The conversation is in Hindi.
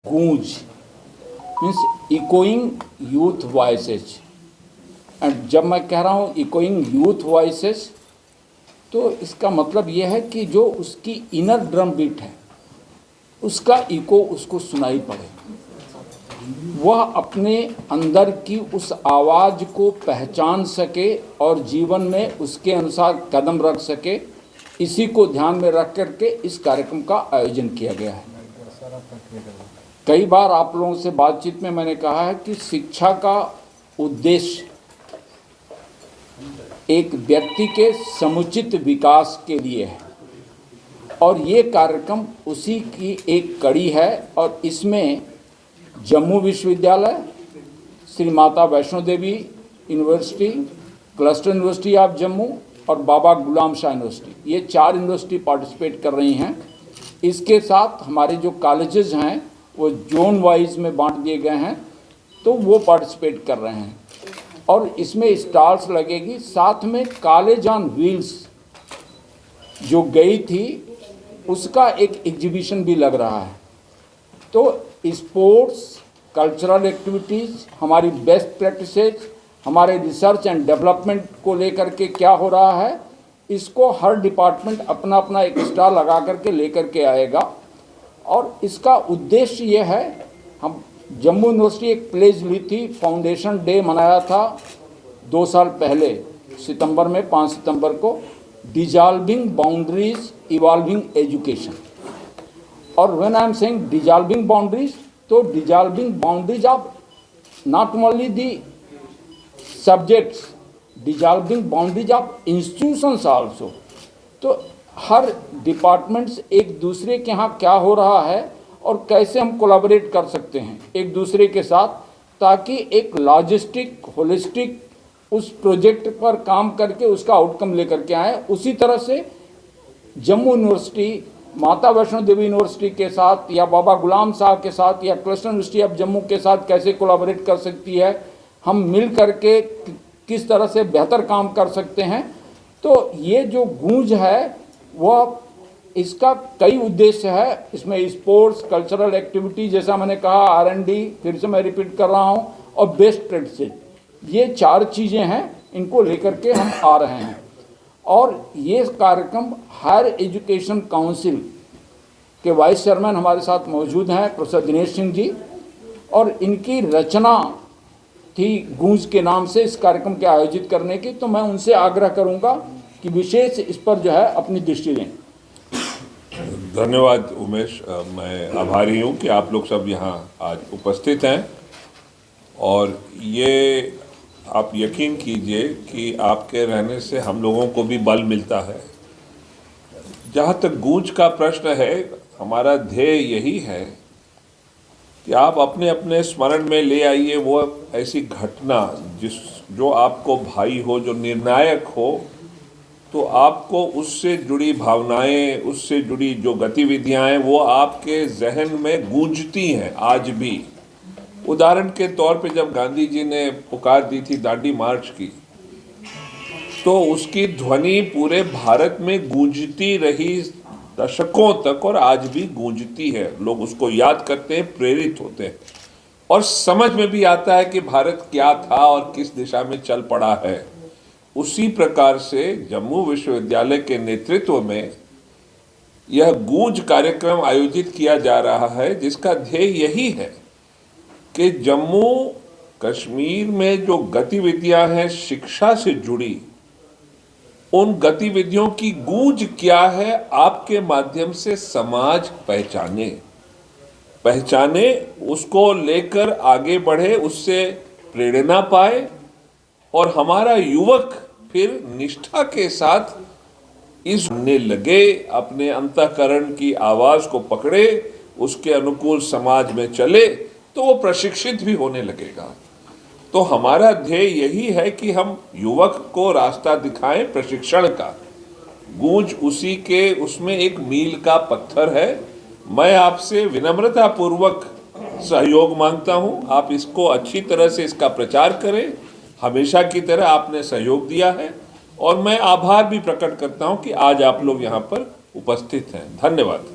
गूंज means echoing youth voices. And जब मैं कह रहा हूँ इकोइंग यूथ वॉइसेस, तो इसका मतलब यह है कि जो उसकी इनर ड्रम बीट है उसका इको उसको सुनाई पड़े, वह अपने अंदर की उस आवाज़ को पहचान सके और जीवन में उसके अनुसार कदम रख सके। इसी को ध्यान में रख करके इस कार्यक्रम का आयोजन किया गया है। कई बार आप लोगों से बातचीत में मैंने कहा है कि शिक्षा का उद्देश्य एक व्यक्ति के समुचित विकास के लिए है और ये कार्यक्रम उसी की एक कड़ी है। और इसमें जम्मू विश्वविद्यालय, Shri Mata Vaishno Devi university, cluster university of Jammu और बाबा गुलाम शाह यूनिवर्सिटी, ये 4 यूनिवर्सिटी पार्टिसिपेट कर रही हैं। इसके साथ हमारे जो कॉलेजेस हैं वो जोन वाइज में बांट दिए गए हैं, तो वो पार्टिसिपेट कर रहे हैं। और इसमें स्टॉल्स लगेगी, साथ में कॉलेज ऑन व्हील्स जो गई थी उसका एक एग्जीबिशन भी लग रहा है। तो स्पोर्ट्स, कल्चरल एक्टिविटीज़, हमारी बेस्ट प्रैक्टिसेज, हमारे रिसर्च एंड डेवलपमेंट को लेकर के क्या हो रहा है, इसको हर डिपार्टमेंट अपना अपना एक स्टॉल लगा करके लेकर के आएगा। और इसका उद्देश्य ये है, हम जम्मू यूनिवर्सिटी एक प्लेज ली थी, फाउंडेशन डे मनाया था 2 साल पहले सितंबर में, 5 सितंबर को, डिजॉल्विंग बाउंड्रीज इवॉल्विंग एजुकेशन। और when I am saying dissolving boundaries, तो dissolving boundaries of not only the subjects, dissolving boundaries of institutions also. तो हर डिपार्टमेंट्स एक दूसरे के यहाँ क्या हो रहा है और कैसे हम कोलैबोरेट कर सकते हैं एक दूसरे के साथ, ताकि एक लॉजिस्टिक होलिस्टिक उस प्रोजेक्ट पर काम करके उसका आउटकम लेकर के आए। उसी तरह से जम्मू यूनिवर्सिटी माता वैष्णो देवी यूनिवर्सिटी के साथ या बाबा गुलाम शाह के साथ या क्लस्टर यूनिवर्सिटी ऑफ जम्मू के साथ कैसे कोलैबोरेट कर सकती है, हम मिल करके किस तरह से बेहतर काम कर सकते हैं। तो ये जो गूंज है वह, इसका कई उद्देश्य है। इसमें स्पोर्ट्स, कल्चरल एक्टिविटी, जैसा मैंने कहा, R&D, फिर से मैं रिपीट कर रहा हूँ, और बेस्ट प्रैक्टिसेज, ये 4 चीज़ें हैं, इनको लेकर के हम आ रहे हैं। और ये कार्यक्रम हायर एजुकेशन काउंसिल के वाइस चेयरमैन हमारे साथ मौजूद हैं, प्रोफेसर दिनेश सिंह जी, और इनकी रचना थी गूंज के नाम से इस कार्यक्रम के आयोजित करने की। तो मैं उनसे आग्रह करूंगा कि विशेष इस पर जो है अपनी दृष्टि दें। धन्यवाद उमेश, मैं आभारी हूँ कि आप लोग सब यहाँ आज उपस्थित हैं। और ये आप यकीन कीजिए कि आपके रहने से हम लोगों को भी बल मिलता है। जहाँ तक गूंज का प्रश्न है, हमारा ध्येय यही है कि आप अपने अपने स्मरण में ले आइए वो ऐसी घटना जो आपको भाई हो, जो निर्णायक हो, तो आपको उससे जुड़ी भावनाएं, उससे जुड़ी जो गतिविधियां हैं वो आपके जहन में गूंजती हैं आज भी। उदाहरण के तौर पे जब गांधी जी ने पुकार दी थी दांडी मार्च की, तो उसकी ध्वनि पूरे भारत में गूंजती रही दशकों तक और आज भी गूंजती है। लोग उसको याद करते हैं, प्रेरित होते हैं और समझ में भी आता है कि भारत क्या था और किस दिशा में चल पड़ा है। उसी प्रकार से जम्मू विश्वविद्यालय के नेतृत्व में यह गूंज कार्यक्रम आयोजित किया जा रहा है, जिसका ध्येय यही है कि जम्मू कश्मीर में जो गतिविधियां हैं शिक्षा से जुड़ी, उन गतिविधियों की गूंज क्या है आपके माध्यम से समाज पहचाने, उसको लेकर आगे बढ़े, उससे प्रेरणा पाए और हमारा युवक फिर निष्ठा के साथ इसने लगे, अपने अंतःकरण की आवाज को पकड़े, उसके अनुकूल समाज में चले, तो वो प्रशिक्षित भी होने लगेगा। तो हमारा ध्येय यही है कि हम युवक को रास्ता दिखाएं प्रशिक्षण का। गूंज उसी के, उसमें एक मील का पत्थर है। मैं आपसे विनम्रता पूर्वक सहयोग मांगता हूं, आप इसको अच्छी तरह से इसका प्रचार करें। हमेशा की तरह आपने सहयोग दिया है और मैं आभार भी प्रकट करता हूं कि आज आप लोग यहाँ पर उपस्थित हैं। धन्यवाद।